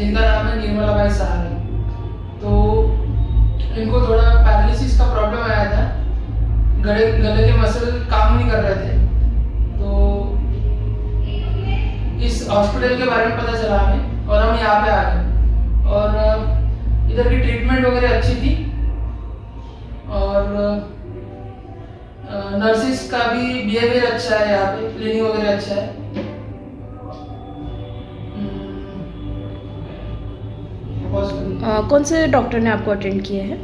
इनका नाम है निर्मला बाई सहारे। तो इनको थोड़ा पैरालिसिस का प्रॉब्लम आया था, गले के मसल काम नहीं कर रहे थे। तो इस हॉस्पिटल के बारे में पता चला हमें और हम यहाँ पे आ गए। और इधर की ट्रीटमेंट वगैरह अच्छी थी और नर्सिस का भी बिहेवियर अच्छा है, यहाँ पे क्लीनिंग वगैरह अच्छा है। कौन से डॉक्टर ने आपको अटेंड किया है?